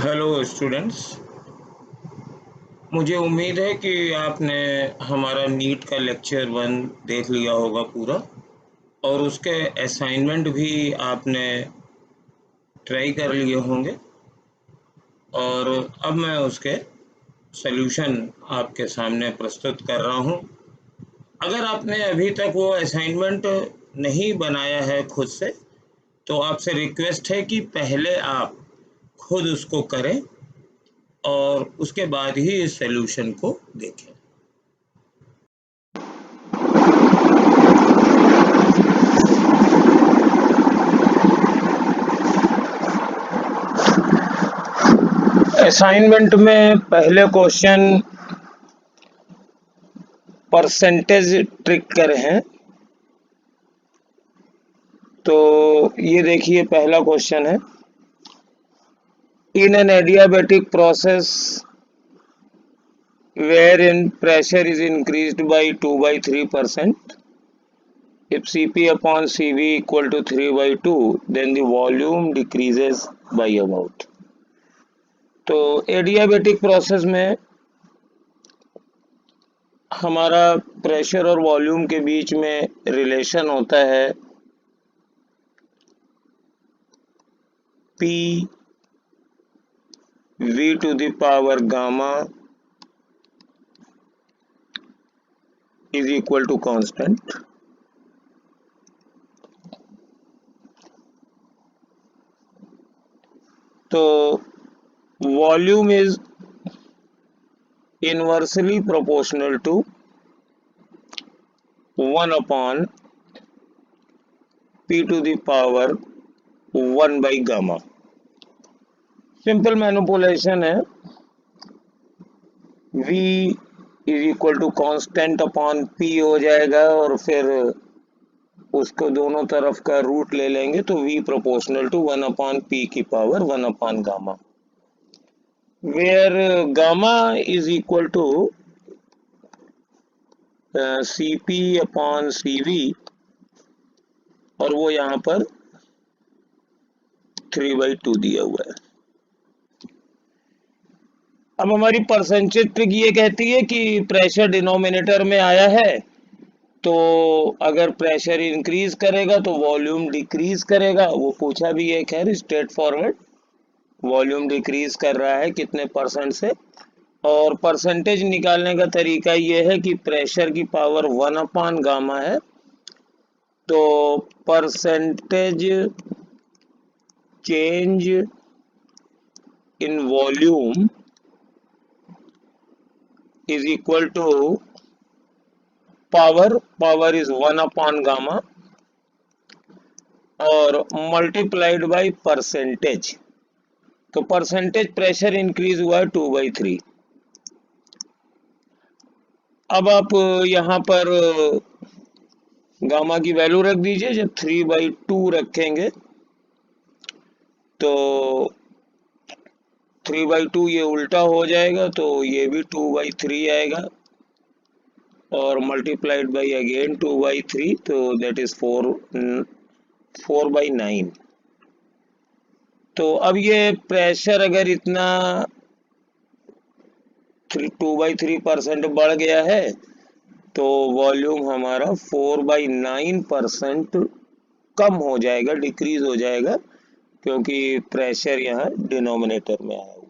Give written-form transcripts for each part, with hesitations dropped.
Hello students. मुझे उम्मीद है कि आपने हमारा नीट का लेक्चर 1 देख लिया होगा पूरा, और उसके असाइनमेंट भी आपने ट्राई कर लिए होंगे। और अब मैं उसके सॉल्यूशन आपके सामने प्रस्तुत कर रहा हूं। अगर आपने अभी तक वो असाइनमेंट नहीं बनाया है खुद से, तो आपसे रिक्वेस्ट है कि पहले आप खुद उसको करें और उसके बाद ही इस सॉल्यूशन को देखें। असाइनमेंट में पहले क्वेश्चन परसेंटेज ट्रिक कर हैं। तो ये देखिए, पहला क्वेश्चन है, in an adiabatic process where in pressure is increased by 2/3%, if Cp upon Cv equal to 3/2, then the volume decreases by about। तो एडियाबेटिक प्रोसेस में हमारा प्रेशर और वॉल्यूम के बीच में रिलेशन होता है P V to the power gamma is equal to constant। तो volume is inversely proportional to 1/p to the power 1/gamma। Simple manipulation है, V is equal to constant upon P हो जाएगा, और फिर उसको दोनों तरफ का रूट ले लेंगे तो V प्रोपोर्शनल टू 1/p की power 1/gamma, where gamma is equal to Cp upon Cv, और वो यहाँ पर 3/2 दिया हुआ है। अब हमारी परसेंटेज ट्रिक ये कहती है कि प्रेशर डिनोमिनेटर में आया है, तो अगर प्रेशर इंक्रीज करेगा तो वॉल्यूम डिक्रीज करेगा। वो पूछा भी है, खैर स्ट्रेट फॉरवर्ड, वॉल्यूम डिक्रीज कर रहा है कितने परसेंट से। और परसेंटेज निकालने का तरीका ये है कि प्रेशर की पावर 1/गामा है, तो percentage change in volume is equal to power is 1/गामा और मल्टीप्लाइड बाय परसेंटेज। तो परसेंटेज प्रेशर इंक्रीज हुआ है 2/3। अब आप यहाँ पर गामा की वैल्यू रख दीजिए। जब 3/2 रखेंगे तो 3/2 ये उल्टा हो जाएगा, तो ये भी 2/3 आएगा, और मल्टीप्लाइड बाई अगेन 2/3, तो दैट इज 4/9। तो अब ये प्रेशर अगर इतना 2/3% बढ़ गया है, तो वॉल्यूम हमारा 4/9% कम हो जाएगा, डिक्रीज हो जाएगा, क्योंकि प्रेशर यहाँ डिनोमिनेटर में आया हुआ है।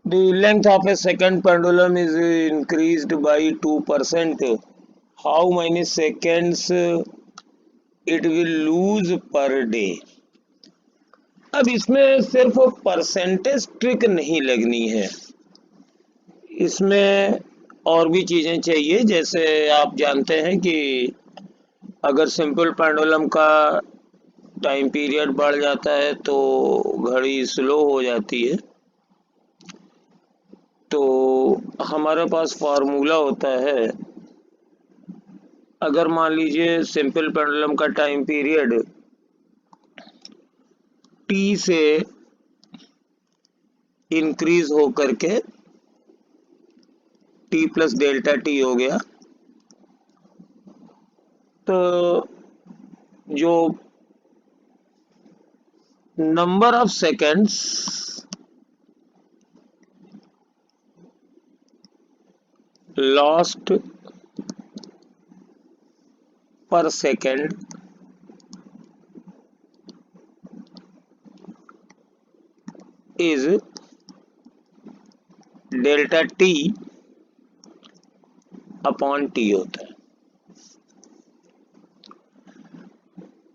The length of a second pendulum is increased by 2%. How many seconds it will lose per day? अब इसमें सिर्फ परसेंटेज ट्रिक नहीं लगनी है, इसमें और भी चीजें चाहिए। जैसे आप जानते हैं कि अगर सिंपल पेंडुलम का टाइम पीरियड बढ़ जाता है तो घड़ी स्लो हो जाती है। तो हमारे पास फार्मूला होता है, अगर मान लीजिए सिंपल पेंडुलम का टाइम पीरियड T से इंक्रीज हो करके T प्लस डेल्टा T हो गया, तो जो नंबर ऑफ सेकेंड्स लॉस्ट पर second is delta T upon T होता है।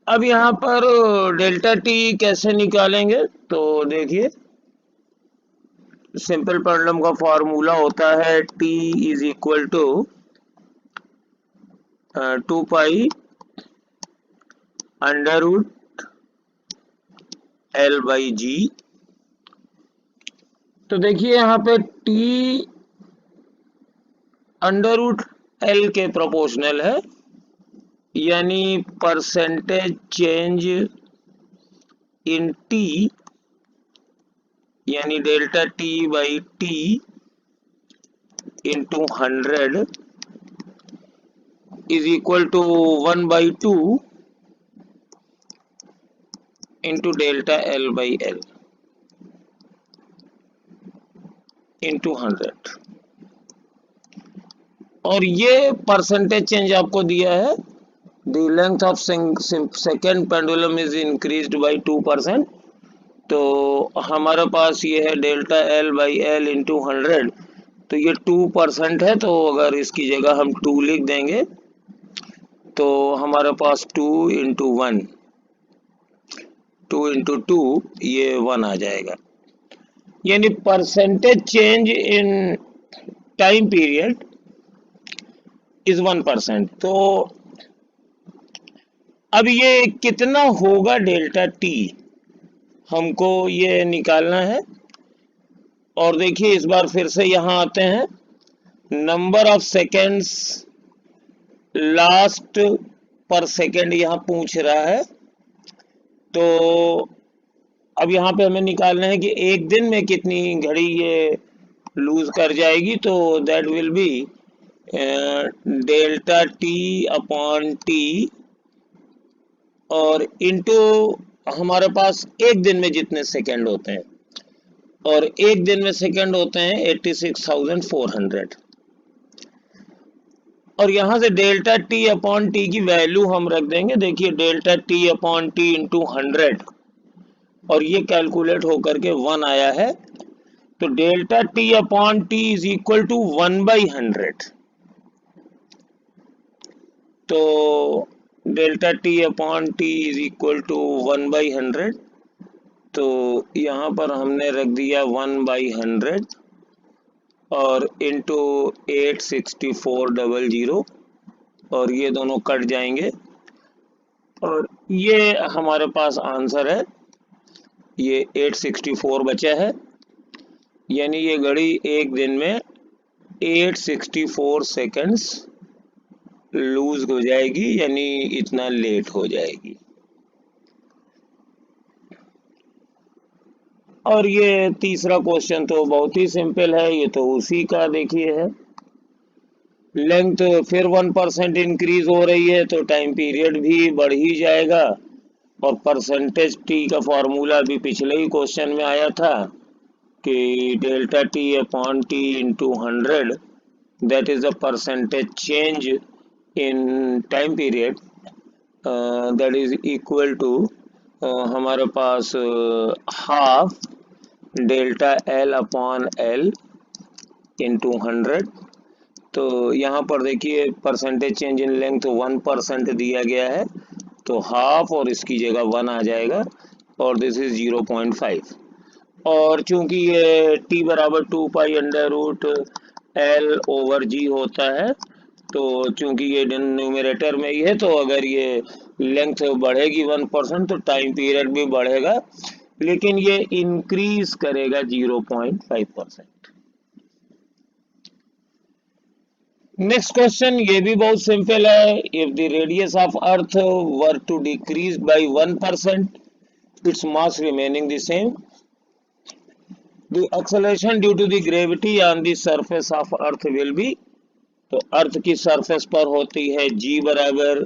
अब यहाँ पर डेल्टा टी कैसे निकालेंगे, तो देखिए सिंपल प्रॉब्लम का फॉर्मूला होता है T is equal to 2 pi under root L by G. तो देखिए यहाँ पे टी अंडर रूट एल के प्रोपोर्शनल है, यानी परसेंटेज चेंज इन टी यानी delta T by T into 100 is equal to 1/2 into delta L by L into 100। और ये परसेंटेज चेंज आपको दिया है, the length of second pendulum is increased by 2%। तो हमारे पास ये है delta L by L into 100, तो ये 2% है, तो अगर इसकी जगह हम 2 लिख देंगे तो हमारे पास 2 इंटू 1, 2 इंटू 2 ये 1 आ जाएगा, यानी percentage change in time period is 1%। तो अब ये कितना होगा डेल्टा टी, हमको ये निकालना है। और देखिए इस बार फिर से यहाँ आते हैं, नंबर ऑफ सेकेंड्स लास्ट पर सेकेंड यहाँ पूछ रहा है। तो अब यहाँ पे हमें निकालना है कि एक दिन में कितनी घड़ी ये लूज कर जाएगी, तो that will be delta T upon T और इनटू हमारे पास एक दिन में जितने सेकंड होते हैं, और एक दिन में सेकंड होते हैं 86,400। और यहां से डेल्टा टी अपॉन टी की वैल्यू हम रख देंगे। देखिए delta T upon T into 100 और ये कैलकुलेट होकर के 1 आया है, तो delta T upon T is equal to 1/100। तो delta T upon T is equal to 1/100, तो यहाँ पर हमने रख दिया 1/100 और इंटू 86400 और ये दोनों कट जाएंगे और ये हमारे पास आंसर है, ये 864 बचा है, यानी ये घड़ी एक दिन में 864 सेकंड्स लूज हो जाएगी, यानी इतना लेट हो जाएगी। और ये तीसरा क्वेश्चन तो बहुत ही सिंपल है, ये तो उसी का देखिए है, लेंथ फिर 1% इंक्रीज हो रही है तो टाइम पीरियड भी बढ़ ही जाएगा। और परसेंटेज टी का फॉर्मूला भी पिछले ही क्वेश्चन में आया था कि delta T upon T into 100 that is the percentage change in time period that is equal to हमारे पास half delta L upon L into 100। तो यहाँ पर देखिए परसेंटेज चेंज इन लेंथ 1% दिया गया है, तो हाफ और इसकी जगह 1 आ जाएगा और दिस इज 0.5। और चूंकि ये t बराबर 2 pi under root L over G होता है, तो चूंकि ये न्यूमरेटर में ही है, तो अगर ये लेंथ बढ़ेगी 1% तो टाइम पीरियड भी बढ़ेगा, लेकिन ये इंक्रीज करेगा 0.5%। नेक्स्ट क्वेश्चन ये भी बहुत सिंपल है, if the radius of earth were to decrease by 1%, its mass remaining the same, the acceleration due to the gravity on the surface of earth will be, तो अर्थ की surface पर होती है g बराबर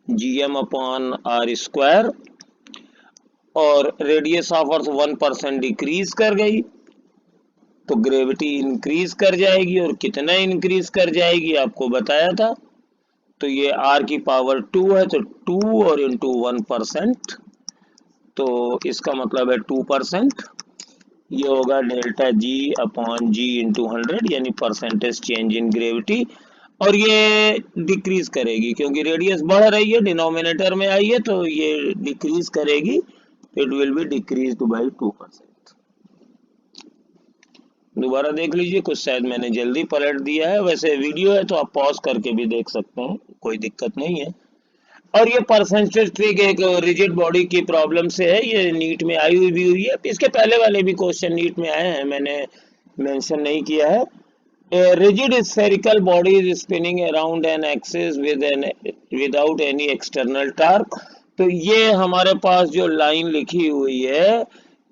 gm अपॉन आर स्क्वायर, और radius of earth 1% decrease कर गई तो ग्रेविटी इंक्रीज कर जाएगी, और कितना इंक्रीज कर जाएगी आपको बताया था। तो ये r की पावर 2 है, तो 2 और इंटू 1%, तो इसका मतलब है 2%। ये होगा डेल्टा जी अपॉन जी इंटू 100, यानी परसेंटेज चेंज इन ग्रेविटी। और ये डिक्रीज करेगी क्योंकि रेडियस बढ़ रही है, डिनोमिनेटर में आई है, तो ये डिक्रीज करेगी, it will be decreased bye 2%। दोबारा देख लीजिए, कुछ शायद मैंने जल्दी पलट दिया है, वैसे वीडियो है तो आप पॉज करके भी देख सकते हैं, कोई दिक्कत नहीं है। और ये परसेंटेज ट्रिक एक रिजिड बॉडी की प्रॉब्लम से है, ये नीट में आई हुई भी हुई है, इसके पहले वाले भी क्वेश्चन नीट में आए हैं, मैंने मेंशन नहीं किया है। A rigid spherical body is spinning around an axis without any external torque। तो ये हमारे पास जो लाइन लिखी हुई है,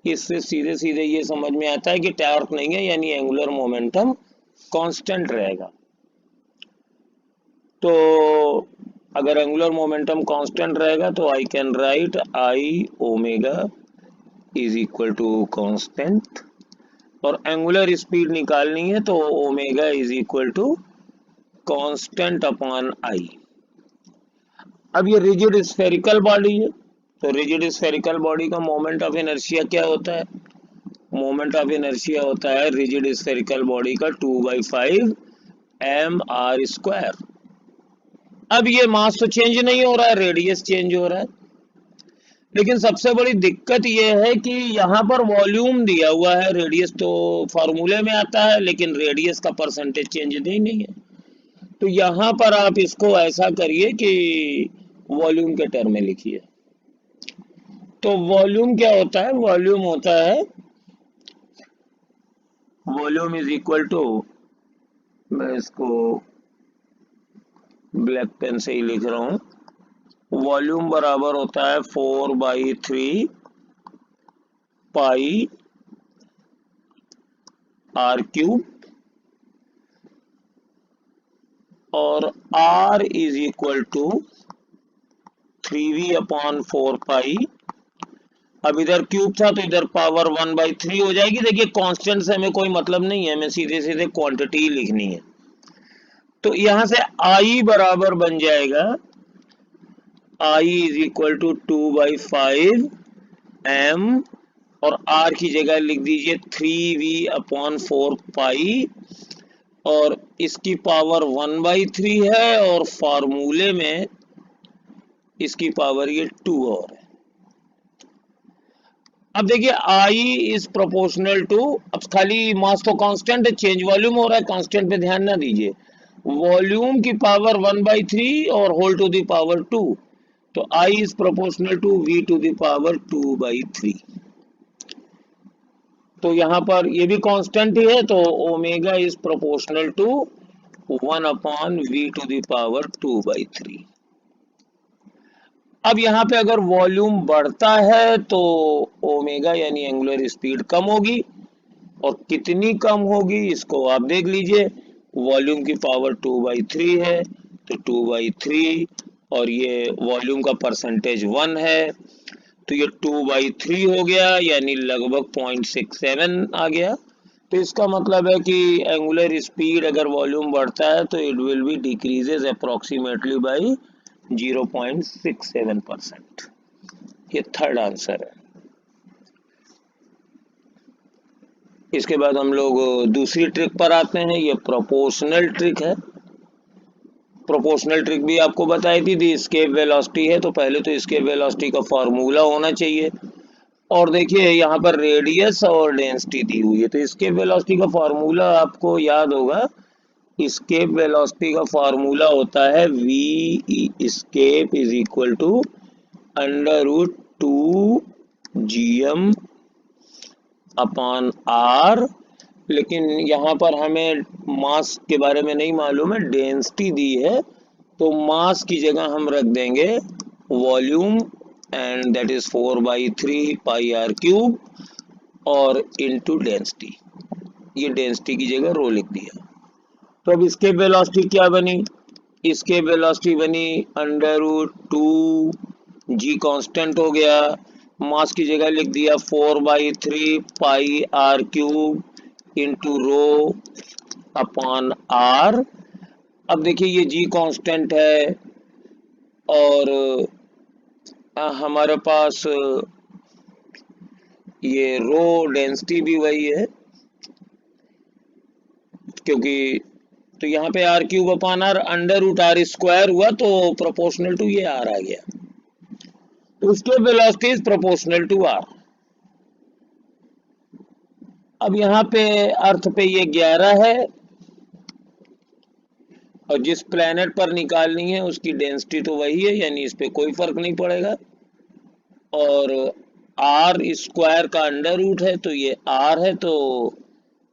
इससे सीधे सीधे ये समझ में आता है कि टॉर्क नहीं है, यानी एंगुलर मोमेंटम कांस्टेंट रहेगा। तो अगर एंगुलर मोमेंटम कांस्टेंट रहेगा तो I can write I omega is equal to constant, और एंगुलर स्पीड निकालनी है तो omega is equal to constant upon I. अब ये रिजिड स्फेरिकल बॉडी है, तो रिजिड स्फेरिकल बॉडी का मोमेंट ऑफ इनर्शिया क्या होता है? मोमेंट ऑफ इनर्शिया होता है रिजिड स्फेरिकल बॉडी का 2/5 mr²। अब ये मास तो चेंज नहीं हो रहा है, रेडियस चेंज हो रहा है, लेकिन सबसे बड़ी दिक्कत ये है कि यहाँ पर वॉल्यूम दिया हुआ है, रेडियस तो फॉर्मूले में आता है लेकिन रेडियस का परसेंटेज चेंज नहीं है। तो यहाँ पर आप इसको ऐसा करिए कि वॉल्यूम के टर्म में लिखिए। तो वॉल्यूम क्या होता है? वॉल्यूम होता है, वॉल्यूम इज इक्वल टू, मैं इसको ब्लैक पेन से ही लिख रहा हूँ, वॉल्यूम बराबर होता है 4/3 पाई r³ और r is equal to 3v upon 4 pi. अब इधर क्यूब था तो इधर पावर 1/3 हो जाएगी। देखिए कांस्टेंट से हमें कोई मतलब नहीं है, हमें सीधे सीधे क्वांटिटी लिखनी है। तो यहां से I बराबर बन जाएगा, I is equal to 2/5 m, और r की जगह लिख दीजिए 3v अपॉन 4 पाई, और इसकी पावर 1/3 है, और फार्मूले में इसकी पावर ये 2 और है। अब देखिए I इज प्रोपोर्शनल टू, अब खाली मास तो कांस्टेंट है, चेंज वॉल्यूम हो रहा है, कांस्टेंट पे ध्यान ना दीजिए, वॉल्यूम की पावर 1/3 और होल टू द पावर 2, तो I is proportional to v to the power 2/3। तो यहाँ पर ये भी कांस्टेंट ही है, तो omega is proportional to 1 upon v to the power 2/3। अब यहाँ पे अगर वॉल्यूम बढ़ता है तो ओमेगा यानी एंगुलर स्पीड कम होगी, और कितनी कम होगी इसको आप देख लीजिए, वॉल्यूम की पावर 2/3 है, तो 2/3, और ये वॉल्यूम का परसेंटेज 1 है, तो ये 2/3 हो गया, यानी लगभग 0.67 आ गया। तो इसका मतलब है कि एंगुलर स्पीड अगर वॉल्यूम बढ़ता है तो it will be decreases approximately by 0.67%। ये थर्ड आंसर है। इसके बाद हम लोग दूसरी ट्रिक पर आते हैं, ये प्रोपोर्शनल ट्रिक है। प्रोपोर्शनल ट्रिक भी आपको बताई थी स्केप वेलोसिटी है, तो पहले तो स्केप वेलोसिटी का फॉर्मूला होना चाहिए, और देखिए यहाँ पर रेडियस और डेंसिटी दी हुई है, तो स्केप वेलोसिटी का फॉर्मूला आपको याद होगा। स्केप वेलोसिटी का फॉर्मूला होता है v escape is equal to √2 gm upon r, लेकिन यहाँ पर हमें मास के बारे में नहीं मालूम है, डेंसिटी दी है, तो मास की जगह हम रख देंगे volume, and that is 4/3 pi r³, और इनटू डेंसिटी, ये डेंसिटी की जगह रो लिख दिया। तो अब इसके वेलोसिटी क्या बनी? इसके वेलोसिटी बनी √2 g कांस्टेंट हो गया, मास की जगह लिख दिया 4/3 पाई r cube into rho upon r। अब देखिए ये g कांस्टेंट है और हमारे पास ये रो डेंसिटी भी वही है, क्योंकि तो यहाँ पे r cube upon r √r square हुआ तो प्रोपोर्शनल टू ये r आ गया, तो उसके velocity is proportional to r। अब यहाँ पे अर्थ पे ये 11 है और जिस प्लेनेट पर निकालनी है उसकी डेंसिटी तो वही है, यानी इस पे कोई फर्क नहीं पड़ेगा। और r स्क्वायर का √ है तो ये r है, तो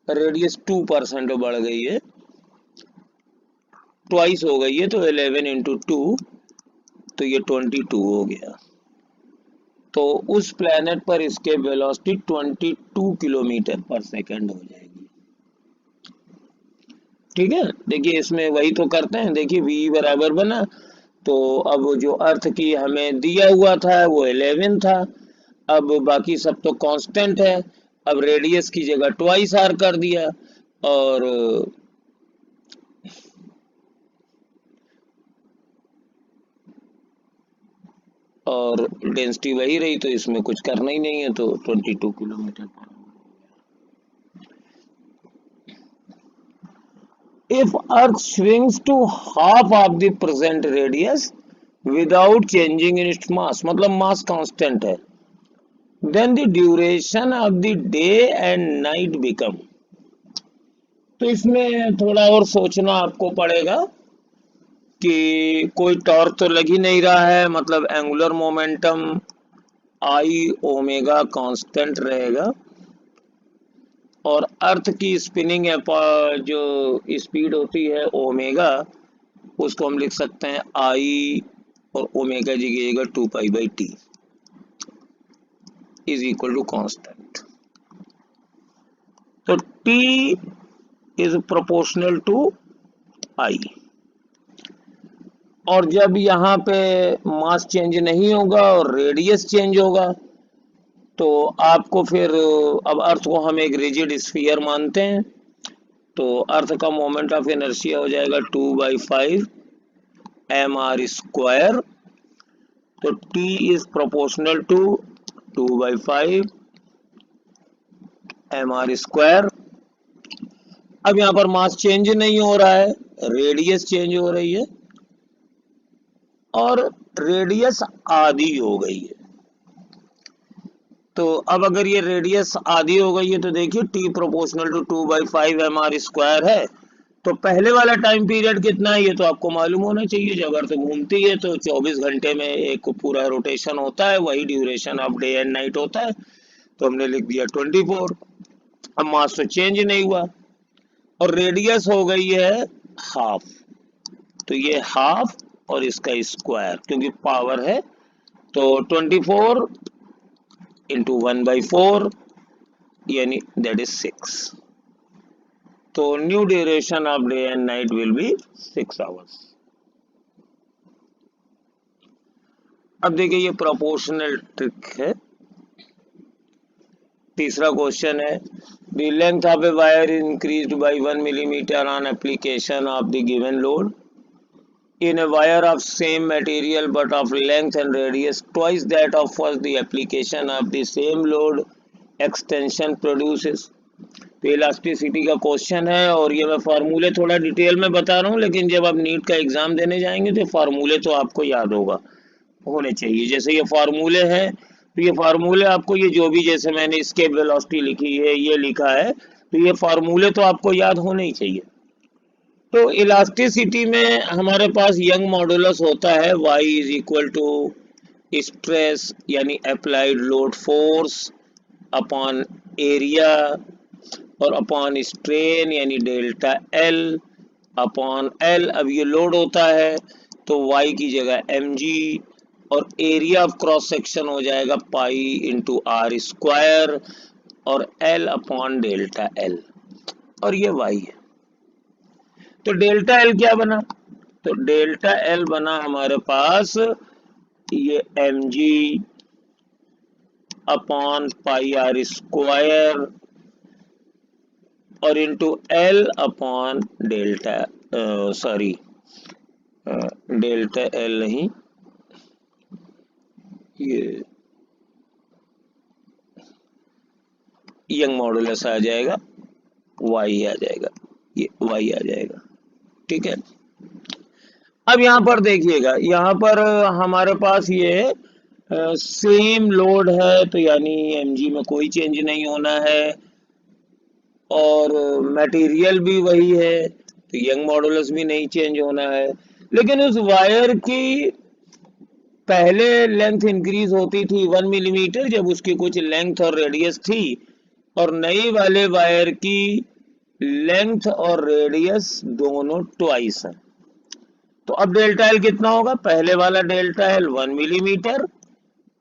रेडियस 2% बढ़ गई है, ट्वाइस हो गई है, तो 11 इंटू 2 तो ये 22 हो गया। तो उस प्लेनेट पर इसके वेलोसिटी 22 किलोमीटर पर सेकंड हो जाएगी। ठीक है, देखिए इसमें वही तो करते हैं, देखिए v बराबर बना, तो अब जो अर्थ की हमें दिया हुआ था वो 11 था, अब बाकी सब तो कांस्टेंट है, अब रेडियस की जगह ट्वाइस r कर दिया और डेंसिटी वही रही, तो इसमें कुछ करना ही नहीं है, तो 22 किलोमीटर पर। If Earth swings to half of the present radius without changing in its mass, मतलब mass constant है, then the duration of the day and night become। तो इसमें थोड़ा और सोचना आपको पड़ेगा कि कोई टॉर्क तो लग ही नहीं रहा है, मतलब एंगुलर मोमेंटम आई ओमेगा कांस्टेंट रहेगा और अर्थ की स्पिनिंग जो स्पीड होती है ओमेगा, उसको हम लिख सकते हैं आई और ओमेगा जी की जगह 2π/t is equal to constant. तो t is proportional to I, और जब यहाँ पे मास चेंज नहीं होगा और रेडियस चेंज होगा तो आपको फिर, अब अर्थ को हम एक रिजिड स्फीयर मानते हैं, तो अर्थ का मोमेंट ऑफ इनर्शिया हो जाएगा 2/5 mr स्क्वायर, तो t is proportional to 2/5 mr square. अब यहाँ पर मास चेंज नहीं हो रहा है, रेडियस चेंज हो रही है और रेडियस आधी हो गई है, तो अब अगर ये रेडियस आधी हो गई है तो देखिए t proportional to 2/5 mr square है, तो पहले वाला टाइम पीरियड कितना है ये तो आपको मालूम होना चाहिए, जब अर्थ घूमती है तो 24 घंटे में एक पूरा रोटेशन होता है, वही duration of day and night होता है, तो हमने लिख दिया 24। अब मास तो चेंज नहीं हुआ और रेडियस हो गई है हाफ, तो ये हाफ और इसका स्क्वायर, क्योंकि पावर है, तो 24 इंटू 1/4 यानी दैट इज 6, तो new duration of day and night will be 6 hours. अब देखिए ये प्रोपोर्शनल ट्रिक है। तीसरा क्वेश्चन है, the length of a wire increased by 1 millimetre on application of the given load in a wire of same material but of length and radius twice that of first, the application of the same load extension produces। तो elasticity का question है और ये मैं फार्मूले थोड़ा detail में बता रहा हूँ, लेकिन जब आप नीट का एग्जाम देने जाएंगे तो फार्मूले तो आपको याद होने चाहिए। जैसे ये फार्मूले हैं तो ये फार्मूले आपको, ये जो भी जैसे मैंने एस्केप वेलोसिटी लिखी है, ये लिखा है, तो ये फार्मूले तो आपको याद होने ही चाहिए। तो इलास्टिसिटी में हमारे पास यंग मॉडुलस होता है y is equal to stress यानी applied load force upon area और अपॉन स्ट्रेन यानी डेल्टा एल अपॉन एल। अब ये लोड होता है तो y की जगह mg और एरिया ऑफ क्रॉस सेक्शन हो जाएगा पाई इंटू आर स्क्वायर और l अपॉन डेल्टा एल, और ये y है। तो डेल्टा एल क्या बना, तो डेल्टा एल बना हमारे पास ये mg upon pi R square और into L upon delta, sorry delta L नहीं, ये यंग मॉडुलस आ जाएगा, वाई आ जाएगा, ये वाई आ जाएगा। ठीक है, अब यहाँ पर देखिएगा, यहाँ पर हमारे पास ये सेम लोड है, तो यानी mg में कोई चेंज नहीं होना है और मटेरियल भी वही है, तो यंग मॉडुलस भी नहीं चेंज होना है। लेकिन उस वायर की पहले लेंथ इंक्रीज होती थी 1 मिलीमीटर, जब उसकी कुछ लेंथ और रेडियस थी, और नई वाले वायर की लेंथ और रेडियस दोनों ट्वाइस है। तो अब डेल्टा एल कितना होगा, पहले वाला डेल्टा एल 1 मिलीमीटर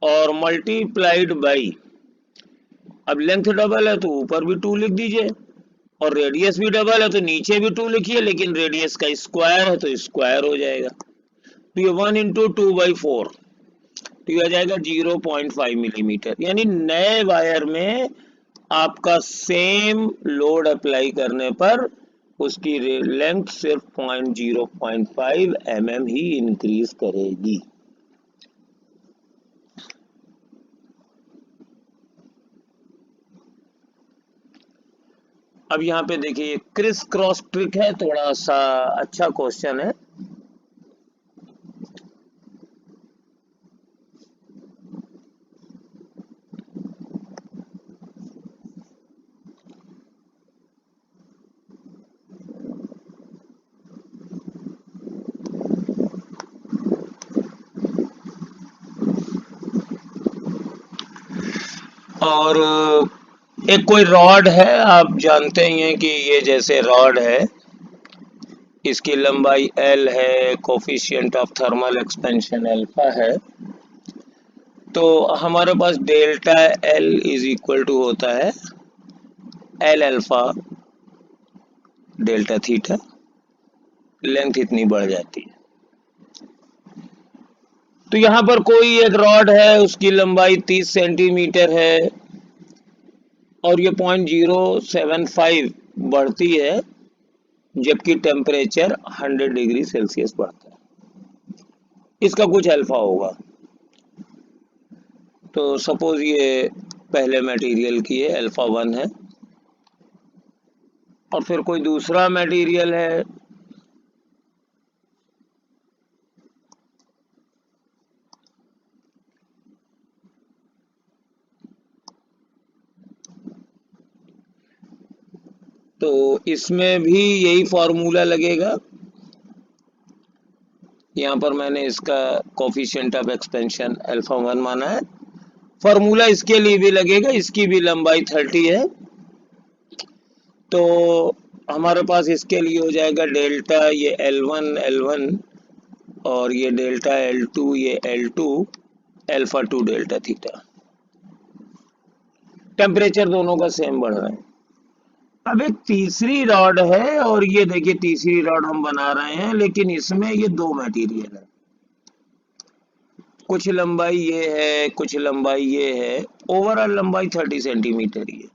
और मल्टीप्लाइड बाई, अब लेंथ डबल है तो ऊपर भी 2 लिख दीजिए, और रेडियस भी डबल है तो नीचे भी 2 लिखिए, लेकिन रेडियस का स्क्वायर है तो स्क्वायर हो जाएगा। तो ये 1 इंटू 2/4, तो ये आ जाएगा 0.5 मिलीमीटर। यानी नए वायर में आपका सेम लोड अप्लाई करने पर उसकी लेंथ सिर्फ 0.5 mm ही इंक्रीज करेगी। अब यहाँ पे देखिए क्रिस क्रॉस ट्रिक है, थोड़ा सा अच्छा क्वेश्चन है। और एक कोई रॉड है, आप जानते ही हैं कि ये जैसे रॉड है, इसकी लंबाई L है, coefficient of thermal expansion alpha है, तो हमारे पास delta L is equal to होता है L alpha delta theta, length इतनी बढ़ जाती है। तो यहाँ पर कोई एक रॉड है, उसकी लंबाई 30 सेंटीमीटर है और ये 0.075 बढ़ती है, जबकि टेम्परेचर 100 डिग्री सेल्सियस बढ़ता है। इसका कुछ अल्फा होगा। तो सपोज ये पहले मटेरियल की है, अल्फा 1 है, और फिर कोई दूसरा मटेरियल है, तो इसमें भी यही फॉर्मूला लगेगा। यहाँ पर मैंने इसका कोफिशिएंट ऑफ एक्सपेंशन अल्फा 1 माना है, फॉर्मूला इसके लिए भी लगेगा, इसकी भी लंबाई 30 है, तो हमारे पास इसके लिए हो जाएगा डेल्टा ये L1 और ये डेल्टा L2 ये L2 alpha 2 delta theta. Temperature दोनों का सेम बढ़ रहा है। अब एक तीसरी रॉड है, और ये देखिए तीसरी रॉड हम बना रहे हैं, लेकिन इसमें ये दो मटेरियल है, कुछ लंबाई ये है, कुछ लंबाई ये है, ओवरऑल लंबाई 30 सेंटीमीटर ही है।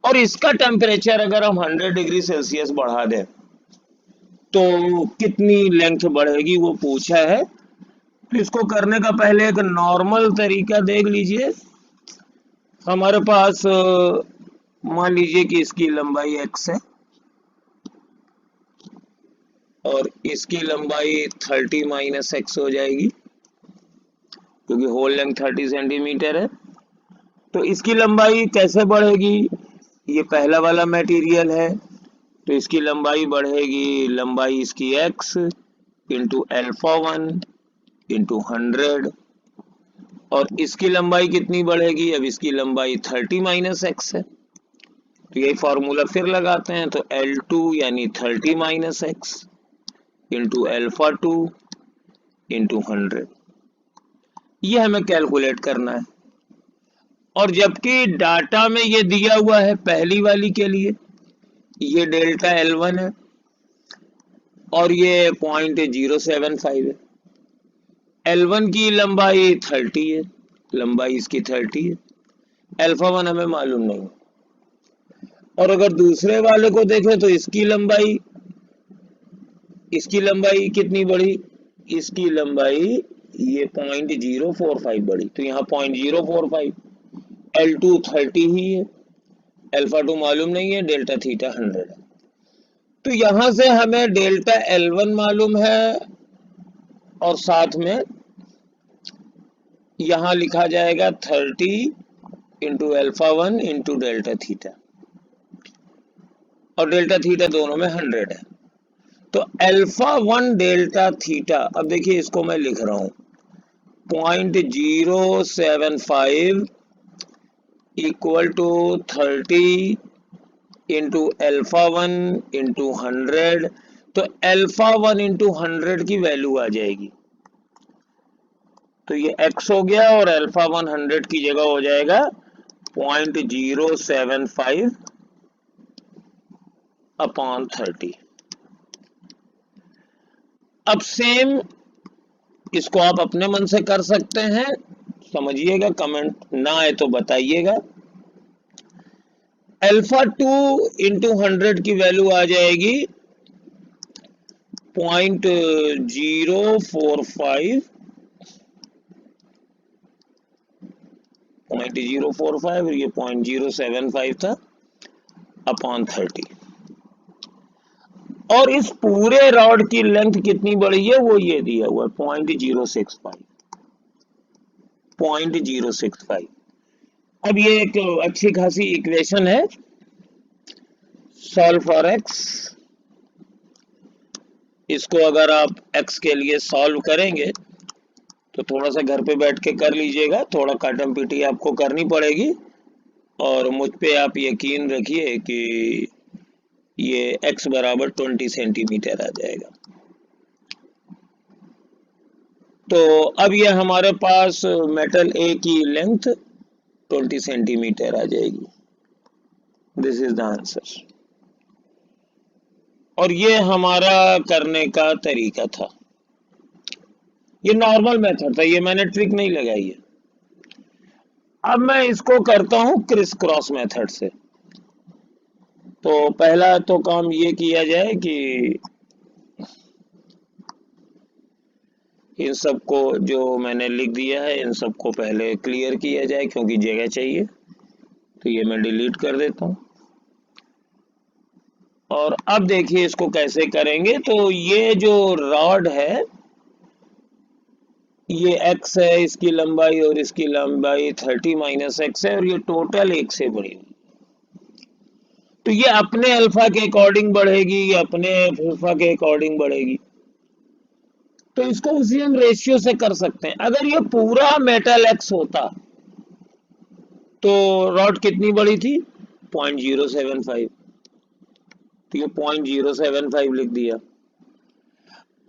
और इसका टेम्परेचर अगर हम 100 डिग्री सेल्सियस बढ़ा दें तो कितनी लेंथ बढ़ेगी वो पूछा है। तो इसको करने का पहले एक नॉर्मल तरीका देख लीजिए। हमारे पास मान लीजिए कि इसकी लंबाई x है और इसकी लंबाई 30 माइनस x हो जाएगी, क्योंकि होल लेंथ 30 सेंटीमीटर है। तो इसकी लंबाई कैसे बढ़ेगी, ये पहला वाला मटेरियल है तो इसकी लंबाई बढ़ेगी, लंबाई इसकी x इंटू अल्फा 1 इंटू 100, और इसकी लंबाई कितनी बढ़ेगी, अब इसकी लंबाई 30 माइनस x है, तो यही फॉर्मूला फिर लगाते हैं, तो L2 यानी 30 minus x into alpha 2 into 100, ये हमें कैलकुलेट करना है। और जबकि डाटा में ये दिया हुआ है पहली वाली के लिए, ये डेल्टा L1 है, और ये 0.075 है। L1 की लंबाई 30 है, लंबाई इसकी 30 है, अल्फा 1 हमें मालूम नहीं। और अगर दूसरे वाले को देखें तो इसकी लंबाई कितनी बढ़ी, इसकी लंबाई ये 0.045 बढ़ी, तो यहाँ 0.045, L2 30 ही है, अल्फा 2 मालूम नहीं है, डेल्टा थीटा 100 है। तो यहां से हमें डेल्टा L1 मालूम है और साथ में यहां लिखा जाएगा 30 into alpha 1 into delta theta, और डेल्टा थीटा दोनों में 100 है। तो अल्फा 1 डेल्टा थीटा, अब देखिए इसको मैं लिख रहा हूं 0.075 equal to 30 into alpha 1 into 100। तो अल्फा 1 इंटू 100 की वैल्यू आ जाएगी, तो ये x हो गया और अल्फा 100 की जगह हो जाएगा 0.075 अपॉन 30। अब सेम इसको आप अपने मन से कर सकते हैं, समझिएगा, कमेंट ना आए तो बताइएगा। अल्फा 2 इंटू 100 की वैल्यू आ जाएगी 0.045 और ये 0.075 था अपॉन 30। और इस पूरे रॉड की लेंथ कितनी बढ़ी है वो ये दिया हुआ है 0.065। अब ये एक अच्छी खासी इक्वेशन है, सॉल्व फॉर x। इसको अगर आप x के लिए सॉल्व करेंगे तो थोड़ा सा घर पे बैठ के कर लीजिएगा, थोड़ा काटम पीटी आपको करनी पड़ेगी, और मुझ पे आप यकीन रखिए कि ये x बराबर 20 सेंटीमीटर आ जाएगा। तो अब ये हमारे पास मेटल A की लेंथ 20 सेंटीमीटर आ जाएगी। This is the answer. और ये हमारा करने का तरीका था, ये नॉर्मल मेथड था, ये मैंने ट्रिक नहीं लगाई है। अब मैं इसको करता हूं क्रिस क्रॉस मेथड से। तो पहला तो काम ये किया जाए कि इन सबको जो मैंने लिख दिया है इन सबको पहले क्लियर किया जाए, क्योंकि जगह चाहिए। तो ये मैं डिलीट कर देता हूं। और अब देखिए इसको कैसे करेंगे। तो ये जो रॉड है ये x है, इसकी लंबाई और इसकी लंबाई 30 माइनस x है, और ये टोटल 1 से बड़ी हुई। तो ये अपने अल्फा के अकॉर्डिंग बढ़ेगी, ये अपने अल्फा के अकॉर्डिंग बढ़ेगी। तो इसको उसी हम रेशियो से कर सकते हैं। अगर ये पूरा मेटल x होता तो रॉड कितनी बड़ी थी 0.075, तो ये 0.075 लिख दिया।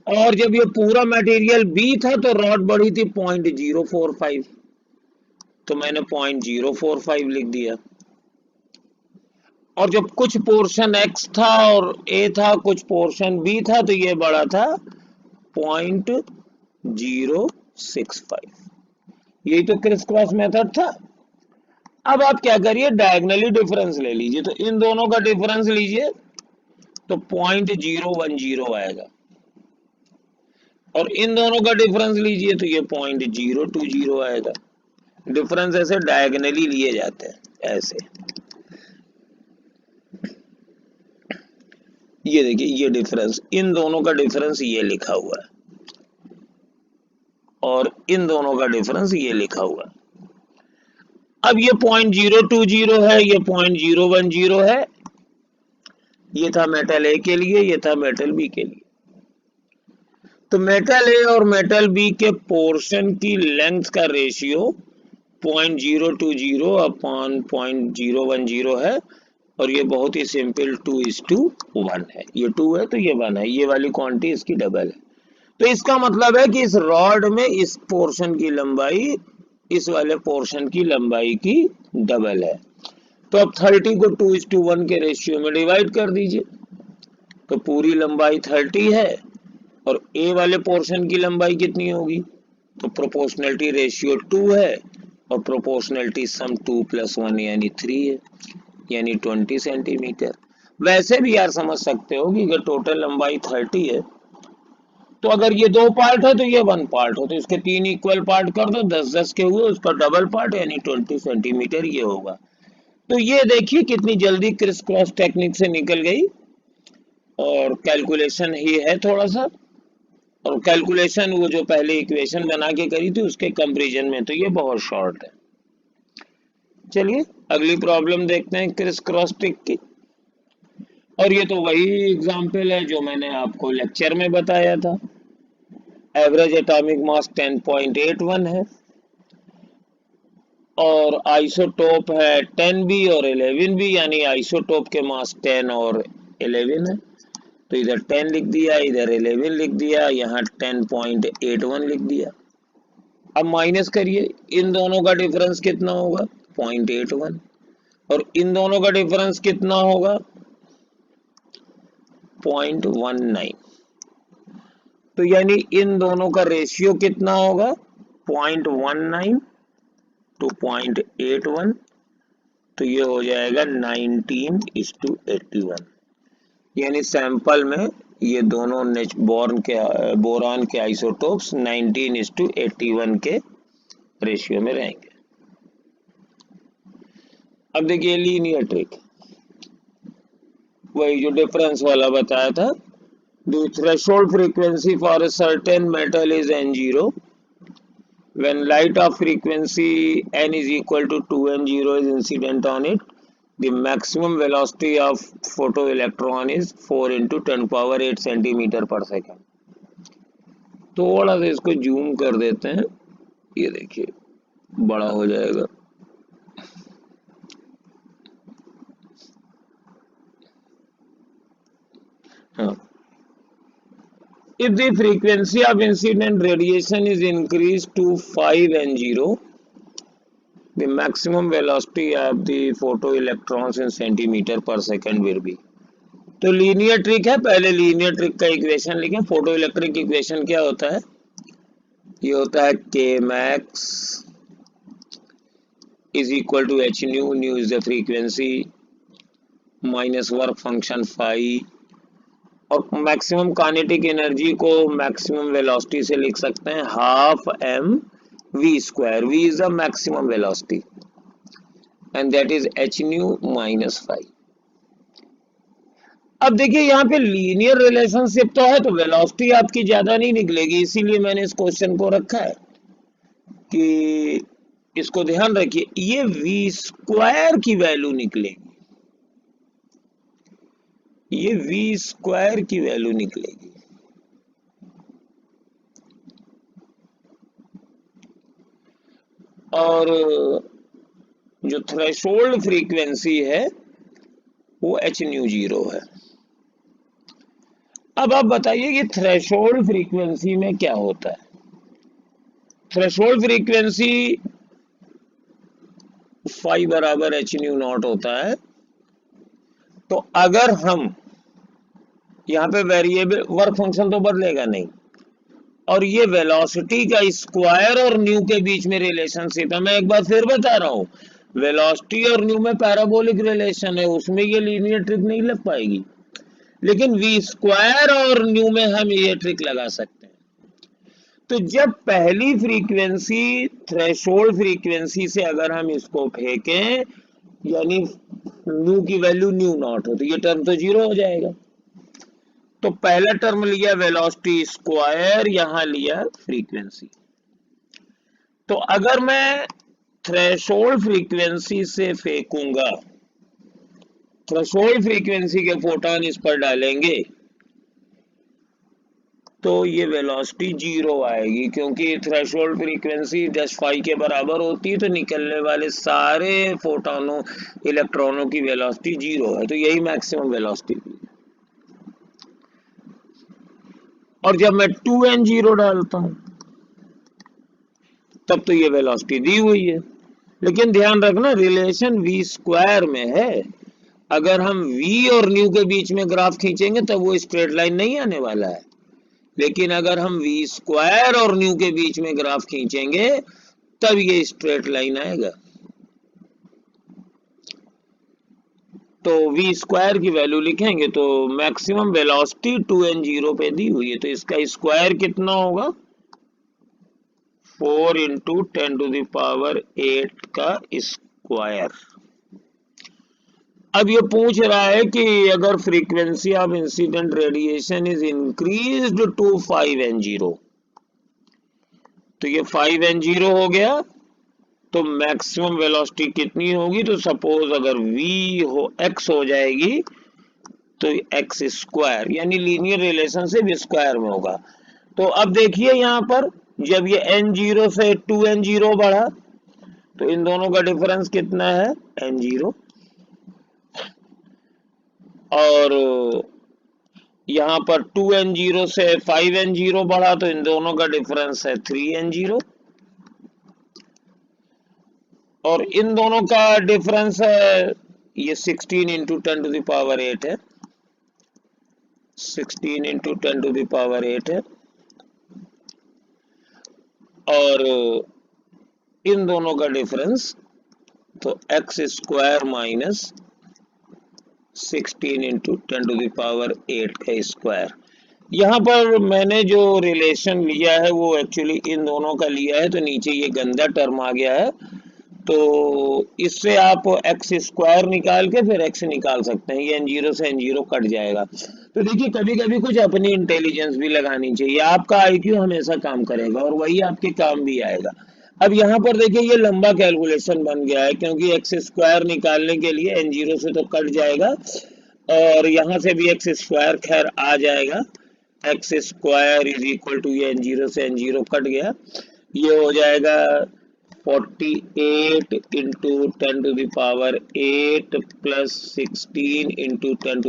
और जब ये पूरा मटेरियल B था तो रॉड बढ़ी थी 0.045, तो मैंने 0.045 लिख दिया। और जब कुछ पोर्शन x था और A था, कुछ पोर्शन B था, तो ये बड़ा था 0.065। यही तो क्रिस क्रॉस मेथड था। अब आप क्या करिए, डायगनली डिफरेंस ले लीजिए। तो इन दोनों का डिफरेंस लीजिए तो 0.010 आएगा, और इन दोनों का डिफरेंस लीजिए तो ये 0.020 आएगा। डिफरेंस ऐसे डायगनली लिए जाते हैं, ऐसे। ये देखिए, ये डिफरेंस, इन दोनों का डिफरेंस ये लिखा हुआ है, और इन दोनों का डिफरेंस ये लिखा हुआ है। अब ये 0.020 है, ये 0.010 है। ये था मेटल A के लिए, ये था मेटल B के लिए। तो मेटल A और मेटल B के पोर्शन की लेंथ का रेशियो 0.020 अपॉन 0.010 है, और ये बहुत ही सिंपल 2:1 है। ये 2 है तो ये 1 है, ये वाली क्वांटिटी इसकी डबल है। तो इसका मतलब है कि इस रॉड में इस पोर्शन की लंबाई इस वाले पोर्शन की लंबाई की डबल है। तो अब 30 को 2:1 के रेशियो में डिवाइड कर दीजिए। तो पूरी लंबाई 30 है और ए वाले पोर्शन की लंबाई कितनी होगी, तो प्रोपोर्शनलिटी रेशियो 2 है और प्रोपोर्शनलिटी सम 2 + 1 यानी 3 है, यानी 20 सेंटीमीटर। वैसे भी यार समझ सकते हो कि अगर टोटल लंबाई 30 है तो अगर ये 2 पार्ट है तो ये 1 पार्ट हो, तो इसके 3 इक्वल पार्ट कर दो, 10-10 के हुए, उसका डबल पार्ट यानी 20 सेंटीमीटर ये होगा। तो ये देखिए कितनी जल्दी क्रिस क्रॉस टेक्निक से निकल गई, और कैलकुलेशन ही है थोड़ा सा, और कैलकुलेशन वो जो पहले इक्वेशन बना के करी थी उसके कंपैरिजन में तो ये बहुत शॉर्ट है। चलिए अगली प्रॉब्लम देखते हैं क्रिस क्रॉस टिक की, और ये तो वही एग्जाम्पल है जो मैंने आपको लेक्चर में बताया था। एवरेज एटॉमिक मास 10.81 है और आइसोटोप है 10b और 11b, यानी आइसोटोप के मास 10 और 11 है, तो इधर 10 लिख दिया, इधर 11 लिख दिया, यहाँ 10.81 लिख दिया। अब माइनस करिए, इन दोनों का डिफरेंस कितना होगा, 0.81, और इन दोनों का डिफरेंस कितना होगा, 0.19, तो यानी इन दोनों का रेशियो कितना होगा, 0.19 to 0.81, तो ये हो जाएगा 19:81, यानी सैंपल में ये दोनों बोरान के आइसोटोप्स 19:81 के रेशियो में रहेंगे। अब देखिए लीनियर ट्रिक, वही जो डिफरेंस वाला बताया था। The threshold frequency for a certain metal is n0. When light of frequency n is equal to 2n0 is incident on it, the maximum velocity of photoelectron is 4 into 10⁸ centimeter per second. थोड़ा सा इसको zoom कर देते हैं, ये देखिए बड़ा हो जाएगा। हाँ, if the frequency of incident radiation is increased to 5n0, the maximum velocity of the photoelectrons in centimeter per second will be। तो लीनियर ट्रिक है, पहले लीनियर ट्रिक का इक्वेशन लिखें। फोटो इलेक्ट्रिक इक्वेशन क्या होता है, ये होता है k max is equal to h nu, nu is the frequency, minus work function phi, और मैक्सिमम काइनेटिक एनर्जी को मैक्सिमम वेलोसिटी से लिख सकते हैं, half m v square, v is the maximum velocity and that is h nu minus phi. अब देखिए यहाँ पे लीनियर रिलेशनशिप तो है, तो वेलोसिटी आपकी ज्यादा नहीं निकलेगी, इसीलिए मैंने इस क्वेश्चन को रखा है कि इसको ध्यान रखिए, ये v स्क्वायर की वैल्यू निकलेगी, ये v स्क्वायर की वैल्यू निकलेगी। और जो थ्रेशोल्ड फ्रीक्वेंसी है वो h nu 0 है। अब आप बताइए कि थ्रेशोल्ड फ्रीक्वेंसी में क्या होता है। थ्रेशोल्ड फ्रीक्वेंसी फाई बराबर h nu नॉट होता है, तो अगर हम यहाँ पे वेरिएबल वर्क फंक्शन तो बदलेगा नहीं, और ये वेलोसिटी का स्क्वायर और न्यू के बीच में रिलेशनशिप है। मैं एक बार फिर बता रहा हूँ, वेलोसिटी और न्यू में पैराबोलिक रिलेशन है, उसमें ये लीनियर ट्रिक नहीं लग पाएगी, लेकिन वी स्क्वायर और न्यू में हम ये ट्रिक लगा सकते हैं। तो जब पहली फ्रीक्वेंसी थ्रेशोल्ड फ्रीक्वेंसी से अगर हम इसको फेंकें, यानी न्यू की वैल्यू न्यू नॉट हो, तो ये टर्म तो 0 हो जाएगा। तो पहला टर्म लिया वेलोसिटी स्क्वायर, यहां लिया फ्रीक्वेंसी। तो अगर मैं थ्रेशोल्ड फ्रीक्वेंसी से फेंकूंगा, थ्रेशोल्ड फ्रीक्वेंसी के फोटोन इस पर डालेंगे, तो ये वेलोसिटी 0 आएगी, क्योंकि थ्रेशोल्ड फ्रीक्वेंसी 10 फाई के बराबर होती है, तो निकलने वाले सारे फोटोनों इलेक्ट्रॉनों की वेलोसिटी 0 है, तो यही मैक्सिमम वेलोसिटी है। और जब मैं 2n0 डालता हूं तब तो ये वेलोसिटी दी हुई है, लेकिन ध्यान रखना रिलेशन v स्क्वायर में है, अगर हम v और न्यू के बीच में ग्राफ खींचेंगे तब वो स्ट्रेट लाइन नहीं आने वाला है, लेकिन अगर हम v स्क्वायर और न्यू के बीच में ग्राफ खींचेंगे तब ये स्ट्रेट लाइन आएगा। तो v स्क्वायर की वैल्यू लिखेंगे तो मैक्सिमम वेलोसिटी 2n0 पे दी हुई है, तो इसका स्क्वायर कितना होगा 4 इंटू 10⁸ का स्क्वायर। अब ये पूछ रहा है कि अगर frequency of incident radiation is increased to 5n0, तो ये 5n0 हो गया, तो मैक्सिमम वेलोसिटी कितनी होगी, तो सपोज अगर v हो x हो जाएगी तो x स्क्वायर यानी लीनियर रिलेशनशिप स्क्वायर में होगा। तो अब देखिए यहाँ पर जब ये n0 से 2n0 बढ़ा तो इन दोनों का डिफरेंस कितना है n0, और यहाँ पर 2n0 से 5n0 बढ़ा तो इन दोनों का डिफरेंस है 3n0, और इन दोनों का डिफरेंस है ये 16 इंटू 10⁸ है, 16 इंटू 10⁸ है, और इन दोनों का डिफरेंस तो x स्क्वायर माइनस 16 इंटू 10⁸ का स्क्वायर। यहाँ पर मैंने जो रिलेशन लिया है वो एक्चुअली इन दोनों का लिया है, तो नीचे ये गंदा टर्म आ गया है, तो इससे आप x स्क्वायर निकाल के फिर x निकाल सकते हैं, ये n0 से n0 कट जाएगा। तो देखिए कभी कभी कुछ अपनी इंटेलिजेंस भी लगानी चाहिए, आपका IQ हमेशा काम करेगा और वही आपके काम भी आएगा। अब यहाँ पर देखिए ये लंबा कैलकुलेशन बन गया है, क्योंकि x स्क्वायर निकालने के लिए n0 से तो कट जाएगा और यहाँ से भी x स्क्वायर खैर आ जाएगा, x square is equal to ये n0 से n0 कट गया, ये हो जाएगा 48 into 10⁸ plus 16 into 10⁸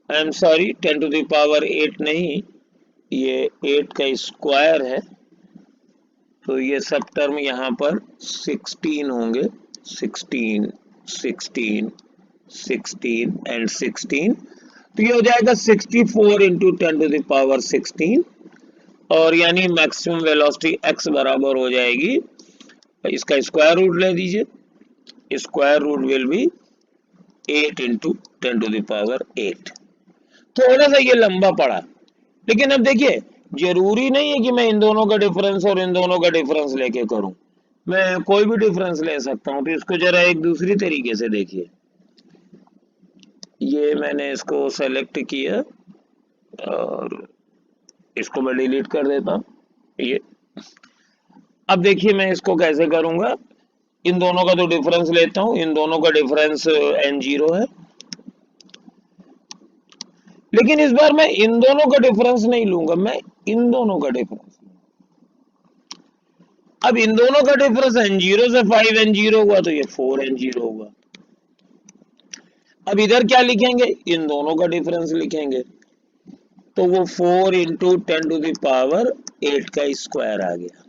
I am sorry 10⁸ नहीं, ये 8 का स्क्वायर है, तो ये सब टर्म यहाँ पर 16 होंगे, 16 16 16 एंड 16, तो ये हो जाएगा 64 इंटू 10⁸16, और यानी मैक्सिमम वेलोसिटी x बराबर हो जाएगी, इसका स्क्वायर रूट ले दीजिए, square root will be 8 into 10⁸। थोड़ा सा ये लंबा पड़ा, लेकिन अब देखिए जरूरी नहीं है कि मैं इन दोनों का डिफरेंस और इन दोनों का डिफरेंस लेके करूं, मैं कोई भी डिफरेंस ले सकता हूं। तो इसको जरा एक दूसरी तरीके से देखिए, ये मैंने इसको सेलेक्ट किया और इसको मैं डिलीट कर देता हूं, ये अब देखिए मैं इसको कैसे करूंगा, इन दोनों का तो डिफरेंस लेता हूं, इन दोनों का डिफरेंस n0 है, लेकिन इस बार मैं इन दोनों का डिफरेंस नहीं लूंगा, मैं इन दोनों का डिफरेंस। अब इन दोनों का डिफरेंस n0 से 5n0 हुआ तो ये 4n0 हुआ। अब इधर क्या लिखेंगे, इन दोनों का डिफरेंस लिखेंगे, तो वो 4 इंटू 10⁸ का स्क्वायर आ गया,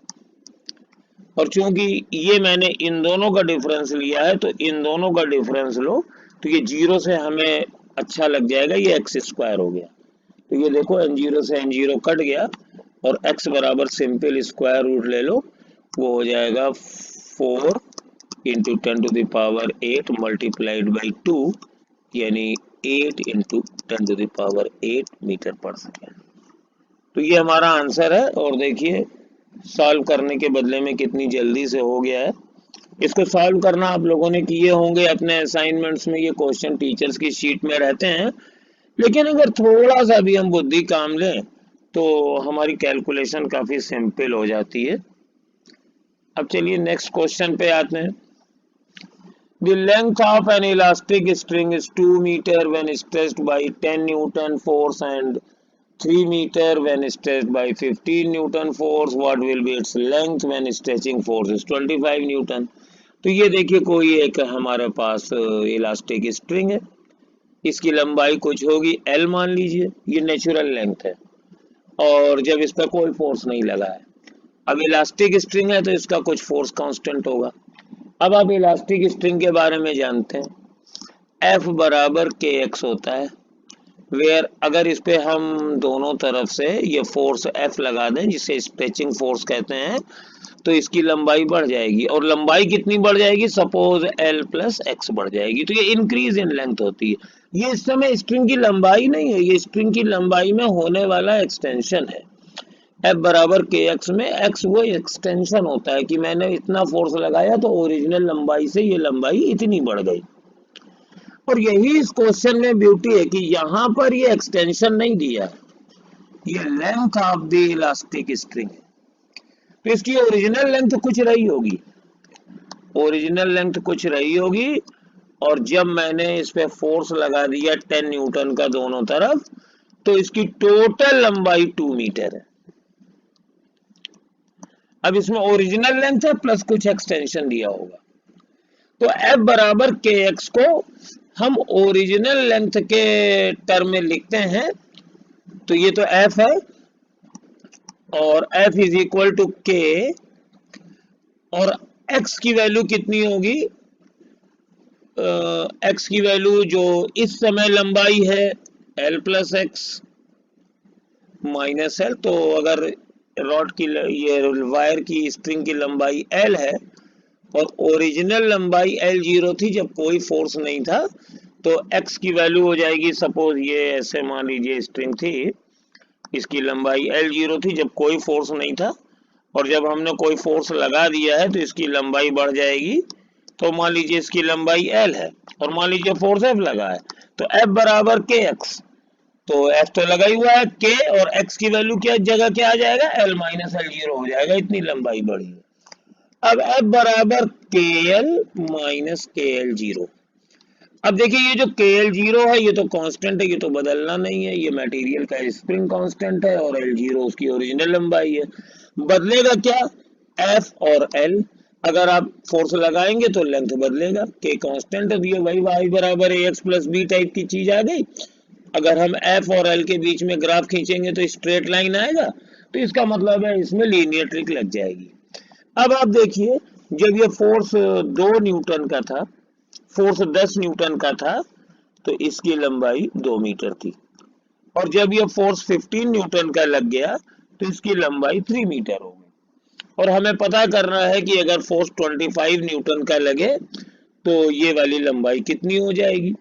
और चूंकि ये मैंने इन दोनों का डिफरेंस लिया है तो इन दोनों का डिफरेंस लो, तो ये 0 से हमें अच्छा लग जाएगा, ये x स्क्वायर हो गया, तो ये देखो n0 से n0 कट गया और x बराबर सिंपल स्क्वायर रूट ले लो, वो हो जाएगा 4 इंटू 10⁸ मल्टीप्लाइड बाई 2 यानी 8 इंटू 10⁸ मीटर पर सेकेंड। तो ये हमारा आंसर है, और देखिए सॉल्व करने के बदले में कितनी जल्दी से हो गया है। इसको सॉल्व करना आप लोगों ने किए होंगे अपने असाइनमेंट्स में, ये क्वेश्चन टीचर्स की शीट में रहते हैं, लेकिन अगर थोड़ा सा भी हम बुद्धि काम लें तो हमारी कैलकुलेशन काफी सिंपल हो जाती है। अब चलिए नेक्स्ट क्वेश्चन पे आते हैं। The length of an elastic string is 2 meter when stretched by 10 Newton force and 3 meter when stretched by 15 Newton force. What will be its length when stretching force is 25 Newton? तो ये देखिए कोई एक हमारे पास elastic string है, इसकी लंबाई कुछ होगी L मान लीजिए, ये नेचुरल लेंथ है, और जब इस पर कोई फोर्स नहीं लगा है। अब इलास्टिक स्ट्रिंग है तो इसका कुछ फोर्स कांस्टेंट होगा, अब आप इलास्टिक स्ट्रिंग के बारे में जानते हैं। F बराबर KX होता है, वेयर अगर इस पे हम दोनों तरफ से ये फोर्स F लगा दें, जिसे स्ट्रेचिंग फोर्स कहते हैं, तो इसकी लंबाई बढ़ जाएगी। और लंबाई कितनी बढ़ जाएगी? सपोज L प्लस एक्स बढ़ जाएगी, तो ये इंक्रीज इन लेंथ होती है। ये इस समय स्ट्रिंग की लंबाई नहीं है, ये स्ट्रिंग की लंबाई में होने वाला एक्सटेंशन है। F बराबर KX में x वो एक्सटेंशन होता है कि मैंने इतना फोर्स लगाया तो ओरिजिनल लंबाई से ये लंबाई इतनी बढ़ गई। और यही इस क्वेश्चन में ब्यूटी है कि यहाँ पर ये एक्सटेंशन नहीं दिया, ये length of the elastic string है, तो इसकी ओरिजिनल लेंथ कुछ रही होगी, ओरिजिनल लेंथ कुछ रही होगी। और जब मैंने इस पे फोर्स लगा दिया 10 न्यूटन का दोनों तरफ, तो इसकी टोटल लंबाई 2 मीटर है। अब इसमें ओरिजिनल लेंथ है प्लस कुछ एक्सटेंशन दिया होगा, तो F बराबर KX को हम ओरिजिनल लेंथ के टर्म में लिखते हैं, तो ये तो F है और F is equal to K, और X की वैल्यू कितनी होगी? X की वैल्यू जो इस समय लंबाई है L plus x minus L, तो अगर रॉड की ये वायर की स्ट्रिंग की लंबाई L है और ओरिजिनल लंबाई L0 थी जब कोई फोर्स नहीं था, तो x की वैल्यू हो जाएगी, सपोज ये ऐसे मान लीजिए स्ट्रिंग थी, इसकी लंबाई L0 थी जब कोई फोर्स नहीं था, और जब हमने कोई फोर्स लगा दिया है तो इसकी लंबाई बढ़ जाएगी। तो मान लीजिए इसकी लंबाई L है और मान लीजिए फोर्स F लगा है, तो F बराबर KX, तो F तो लगा ही हुआ है, K और x की वैल्यू क्या जगह क्या आ जाएगा? L माइनस L0 हो जाएगा, इतनी लंबाई बढ़ी है। अब F बराबर KL माइनस KL0। अब देखिए ये जो KL0 है ये तो कांस्टेंट है, ये तो बदलना नहीं है, ये मटेरियल का स्प्रिंग कांस्टेंट है और L0 उसकी ओरिजिनल लंबाई है। बदलेगा क्या? F और L, अगर आप फोर्स लगाएंगे तो लेंथ बदलेगा, K कांस्टेंट है, तो ये वही y बराबर ax प्लस b टाइप की चीज आ गई। अगर हम F और L के बीच में ग्राफ खींचेंगे तो स्ट्रेट लाइन आएगा, तो इसका मतलब है इसमें लीनियर ट्रिक लग जाएगी। अब आप देखिए, जब ये फोर्स 2 न्यूटन का था, फोर्स 10 न्यूटन का था, तो इसकी लंबाई 2 मीटर थी, और जब ये फोर्स 15 न्यूटन का लग गया तो इसकी लंबाई 3 मीटर हो गई। और हमें पता करना है कि अगर फोर्स 25 न्यूटन का लगे तो ये वाली लंबाई कितनी हो जाएगी।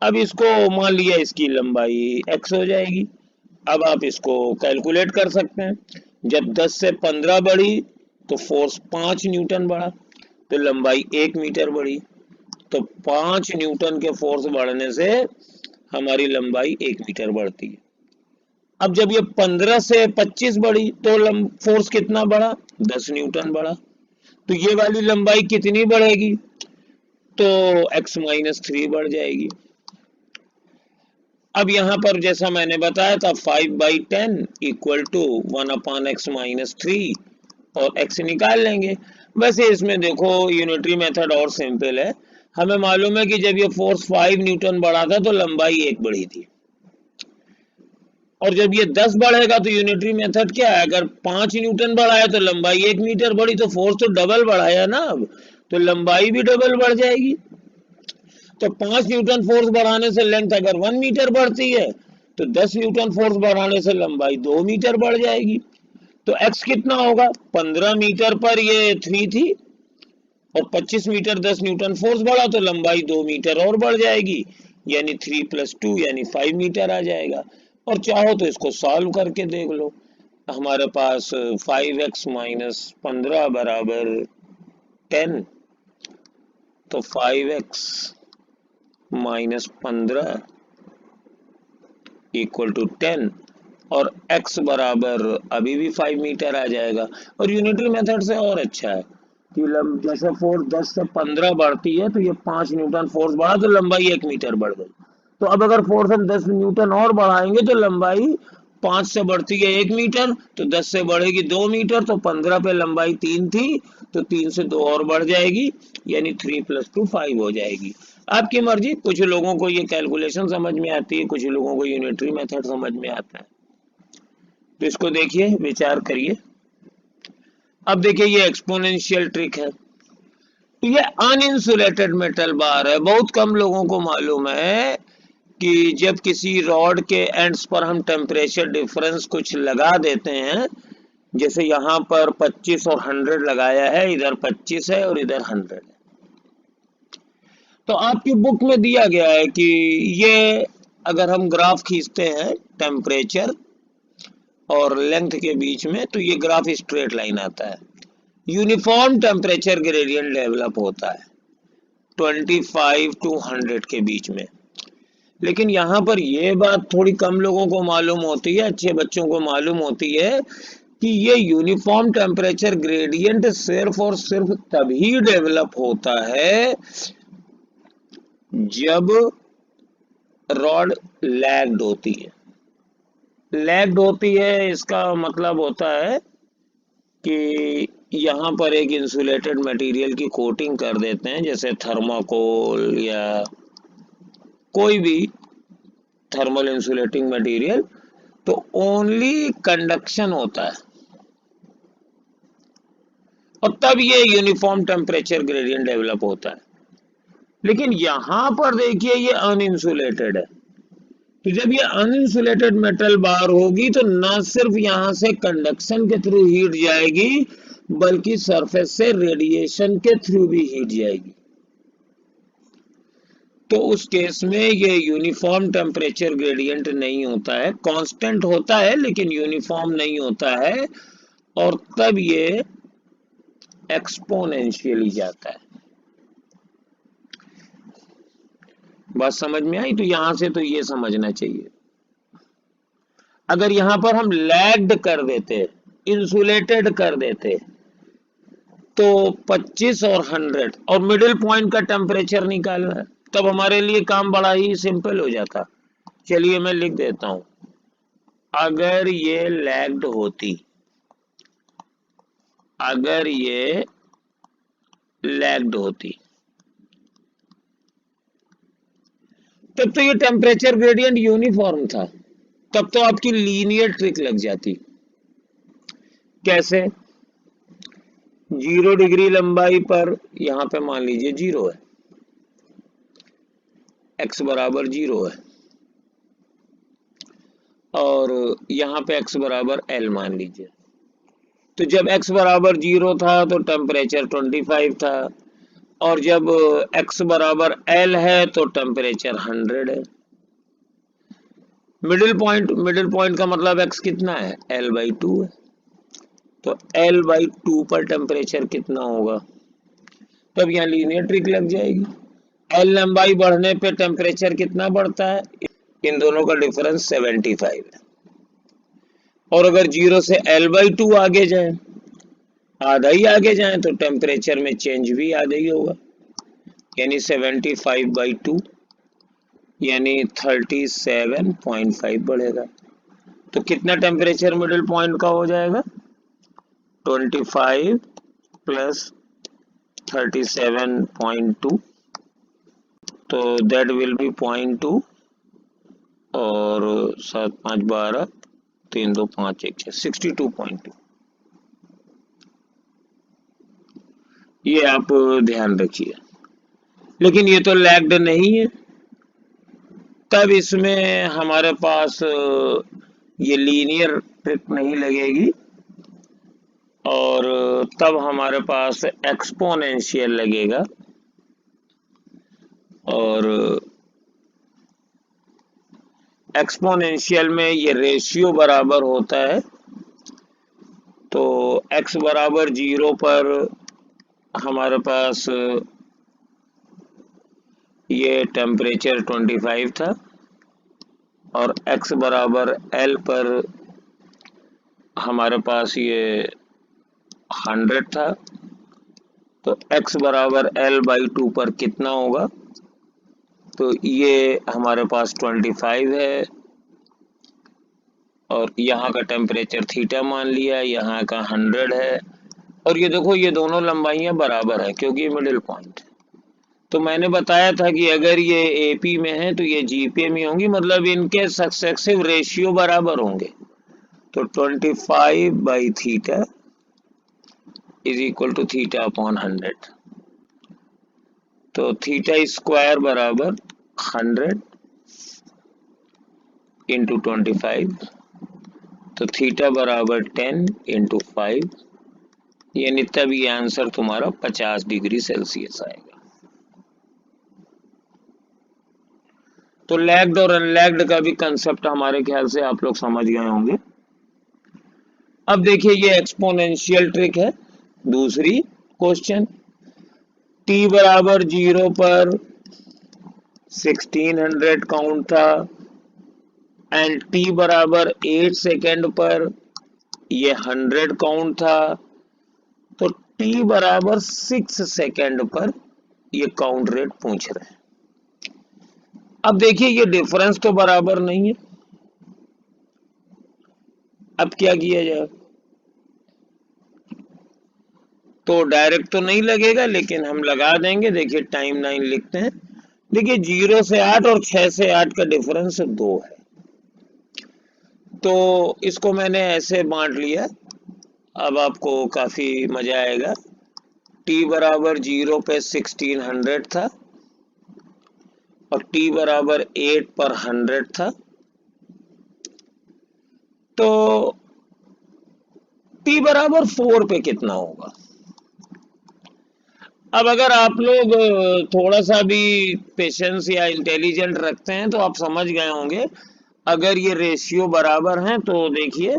अब इसको मान लिया इसकी लंबाई x हो जाएगी। अब आप इसको कैलकुलेट कर सकते हैं, जब 10 से 15 बढ़ी तो फोर्स 5 न्यूटन बढ़ा, तो लंबाई 1 मीटर बढ़ी, तो 5 न्यूटन के फोर्स बढ़ने से हमारी लंबाई 1 मीटर बढ़ती है। अब जब ये 15 से 25 बढ़ी तो फोर्स कितना बढ़ा? 10 न्यूटन बढ़ा, तो ये वाली लंबाई कितनी बढ़ेगी? तो x माइनस 3 बढ़ जाएगी। अब यहाँ पर जैसा मैंने बताया था 5/10 इक्वल टू 1/x माइनस 3, और x निकाल लेंगे। वैसे इसमें देखो यूनिटरी मेथड और सिंपल है, हमें मालूम है कि जब ये फोर्स 5 न्यूटन बढ़ा था तो लंबाई 1 बढ़ी थी, और जब ये 10 बढ़ेगा तो यूनिटरी मेथड क्या है? अगर 5 न्यूटन बढ़ा है तो लंबाई 1 मीटर बढ़ी, तो फोर्स तो डबल बढ़ाया ना, अब तो लंबाई भी डबल बढ़ जाएगी। तो 5 न्यूटन फोर्स बढ़ाने से लेंथ अगर 1 मीटर बढ़ती है तो 10 न्यूटन फोर्स बढ़ाने से लंबाई 2 मीटर बढ़ जाएगी। तो x कितना होगा? 15 मीटर पर ये 3 थी और 25 मीटर 10 न्यूटन फोर्स बढ़ा तो लंबाई 2 मीटर और बढ़ जाएगी, यानी 3 + 2 यानी 5 मीटर आ जाएगा। और चाहो तो इसको सॉल्व करके देख लो, हमारे पास 5x माइनस 15 बराबर 10, तो 5x माइनस 15 इक्वल टू 10, और x बराबर अभी भी 5 मीटर आ जाएगा। और यूनिटरी मेथड से और अच्छा है कि जैसे फोर्स 10 से 15 बढ़ती है तो ये 5 न्यूटन फोर्स बढ़ा तो लंबाई 1 मीटर बढ़ गई, तो अब अगर फोर्स हम 10 न्यूटन और बढ़ाएंगे तो लंबाई 5 से बढ़ती है 1 मीटर, तो 10 से बढ़ेगी 2 मीटर, तो 15 पे लंबाई 3 थी तो 3 से 2 और बढ़ जाएगी, यानी 3 + 2 5 हो जाएगी। आपकी मर्जी, कुछ लोगों को ये कैलकुलेशन समझ में आती है, कुछ लोगों को यूनिटरी मेथड समझ में आता है, तो इसको देखिए, विचार करिए। अब देखिए ये एक्सपोनेंशियल ट्रिक है, तो ये अनइंसुलेटेड मेटल बार है। बहुत कम लोगों को मालूम है कि जब किसी रॉड के एंड्स पर हम टेम्परेचर डिफरेंस कुछ लगा देते हैं, जैसे यहाँ पर 25 और 100 लगाया है, इधर 25 है और इधर 100 है, तो आपकी बुक में दिया गया है कि ये अगर हम ग्राफ खींचते हैं टेम्परेचर और लेंथ के बीच में, तो ये ग्राफ स्ट्रेट लाइन आता है। यूनिफॉर्म टेम्परेचर ग्रेडियंट डेवलप होता है 25 टू 100 के बीच में। लेकिन यहाँ पर ये बात थोड़ी कम लोगों को मालूम होती है, अच्छे बच्चों को मालूम होती है कि ये यूनिफॉर्म टेम्परेचर ग्रेडियंट सिर्फ और सिर्फ तभी डेवलप होता है जब रॉड लैग्ड होती है। लैग्ड होती है इसका मतलब होता है कि यहाँ पर एक इंसुलेटेड मटेरियल की कोटिंग कर देते हैं, जैसे थर्माकोल या कोई भी थर्मल इंसुलेटिंग मटेरियल, तो ओनली कंडक्शन होता है और तब ये यूनिफॉर्म टेम्परेचर ग्रेडियंट डेवलप होता है। लेकिन यहाँ पर देखिए ये अनइंसुलेटेड है, तो जब ये अनइंसुलेटेड मेटल बार होगी तो न सिर्फ यहाँ से कंडक्शन के थ्रू हीट जाएगी, बल्कि सरफेस से रेडिएशन के थ्रू भी हीट जाएगी। तो उस केस में ये यूनिफॉर्म टेम्परेचर ग्रेडियंट नहीं होता है, कांस्टेंट होता है लेकिन यूनिफॉर्म नहीं होता है, और तब ये एक्सपोनेंशियली जाता है। बात समझ में आई? तो यहां से तो ये समझना चाहिए, अगर यहां पर हम लैग्ड कर देते, इंसुलेटेड कर देते, तो 25 और 100 और मिडिल पॉइंट का टेम्परेचर निकालना है, तब हमारे लिए काम बड़ा ही सिंपल हो जाता। चलिए मैं लिख देता हूं, अगर ये लैग्ड होती, अगर ये लैग्ड होती, तब तो ये टेम्परेचर ग्रेडियंट यूनिफॉर्म था, तब तो आपकी लीनियर ट्रिक लग जाती। कैसे? 0 डिग्री लंबाई पर यहां पे मान लीजिए 0 है, x बराबर 0 है, और यहां पे x बराबर L मान लीजिए। तो जब x बराबर 0 था तो टेम्परेचर 25 था, और जब x बराबर L है तो टेम्परेचर 100 है। मिडिल पॉइंट का मतलब x कितना है? L/2 है, तो L/2 पर टेम्परेचर कितना होगा? तब यहाँ लीनियर ट्रिक लग जाएगी। L लंबाई बढ़ने पे टेम्परेचर कितना बढ़ता है? इन दोनों का डिफरेंस 75 है, और अगर 0 से L/2 आगे जाए, आधा ही आगे जाए, तो टेम्परेचर में चेंज भी आधा ही होगा, यानी 75/2 यानी 37.5 बढ़ेगा। तो कितना टेम्परेचर मिडिल पॉइंट का हो जाएगा? 25 प्लस 37.2, तो दैट विल बी 0.2, और 7 5 12 3 2 5 1 6 62.2। ये आप ध्यान रखिए। लेकिन ये तो लैग्ड नहीं है, तब इसमें हमारे पास ये लीनियर ट्रिक नहीं लगेगी, और तब हमारे पास एक्सपोनेंशियल लगेगा, और एक्सपोनेंशियल में ये रेशियो बराबर होता है। तो x बराबर 0 पर हमारे पास ये टेम्परेचर 25 था, और x बराबर L पर हमारे पास ये 100 था, तो x बराबर L/2 पर कितना होगा? तो ये हमारे पास 25 है, और यहाँ का टेम्परेचर थीटा मान लिया, यहाँ का 100 है, और ये देखो ये दोनों लंबाइयाँ बराबर है क्योंकि ये मिडिल पॉइंट है। तो मैंने बताया था कि अगर ये AP में है तो ये GPA में होंगी, मतलब इनके सक्सेसिव रेशियो बराबर होंगे। तो 25/θ इज इक्वल टू θ/100। तो थीटा स्क्वायर बराबर 100 इंटू 25, तो थीटा बराबर 10 इंटू 5, यानी तब ये आंसर तुम्हारा 50 डिग्री सेल्सियस आएगा। तो लैग्ड और अनलैग्ड का भी कंसेप्ट हमारे ख्याल से आप लोग समझ गए होंगे। अब देखिए ये एक्सपोनेंशियल ट्रिक है। दूसरी क्वेश्चन, t बराबर 0 पर 1600 काउंट था एंड t बराबर 8 सेकेंड पर ये 100 काउंट था, तो t बराबर 6 सेकेंड पर ये काउंट रेट पूछ रहे हैं। अब देखिए ये डिफरेंस तो बराबर नहीं है, अब क्या किया जाए? तो डायरेक्ट तो नहीं लगेगा, लेकिन हम लगा देंगे। देखिए टाइम लाइन लिखते हैं। देखिए 0 से 8 और 6 से 8 का डिफरेंस 2 है, तो इसको मैंने ऐसे बांट लिया। अब आपको काफी मजा आएगा। t बराबर 0 पे 1600 था और t बराबर 8 पर 100 था, तो t बराबर 4 पे कितना होगा? अब अगर आप लोग थोड़ा सा भी पेशेंस या इंटेलिजेंट रखते हैं तो आप समझ गए होंगे। अगर ये रेशियो बराबर हैं तो देखिए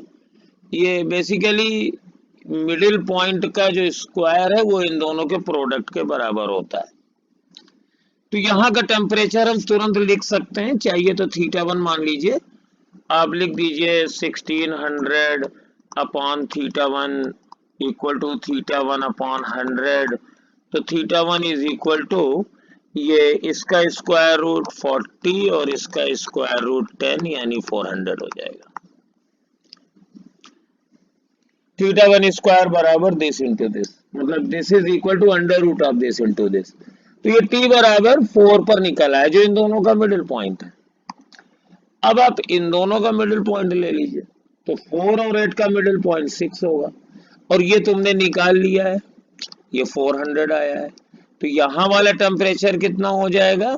ये बेसिकली मिडिल पॉइंट का जो स्क्वायर है वो इन दोनों के प्रोडक्ट के बराबर होता है। तो यहाँ का टेम्परेचर हम तुरंत लिख सकते हैं, चाहिए तो θ1 मान लीजिए। आप लिख दीजिए 1600 अपॉन θ1 इक्वल टू θ1 अपॉन 100, तो θ1 इज इक्वल टू ये इसका स्क्वायर रूट 40 और इसका स्क्वायर रूट 10 यानी 400 हो जाएगा। θ1 स्क्वायर बराबर दिस इंटू दिस, मतलब this is equal to under root of this into this. तो ये t बराबर 4 पर निकल आया, जो इन दोनों का मिडिल पॉइंट है। अब आप इन दोनों का मिडिल पॉइंट ले लीजिए, तो 4 और 8 का मिडिल पॉइंट 6 होगा, और ये तुमने निकाल लिया है, ये 400 आया है। तो यहाँ वाला टेम्परेचर कितना हो जाएगा?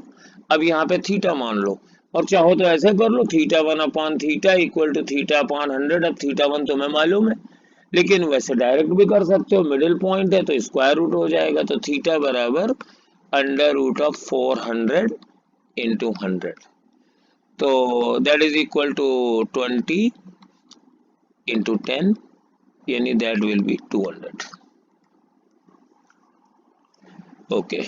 अब यहाँ पे थीटा मान लो, और चाहो तो ऐसे कर लो θ1 upon theta equal to θ upon 100। अब θ1 तुम्हें मालूम है, लेकिन वैसे डायरेक्ट भी कर सकते हो, मिडिल पॉइंट है तो स्क्वायर रूट हो जाएगा। तो थीटा बराबर अंडर रूट ऑफ 400 इंटू 100, तो that is equal to 20 into 10, यानी दैट विल बी 200। ओके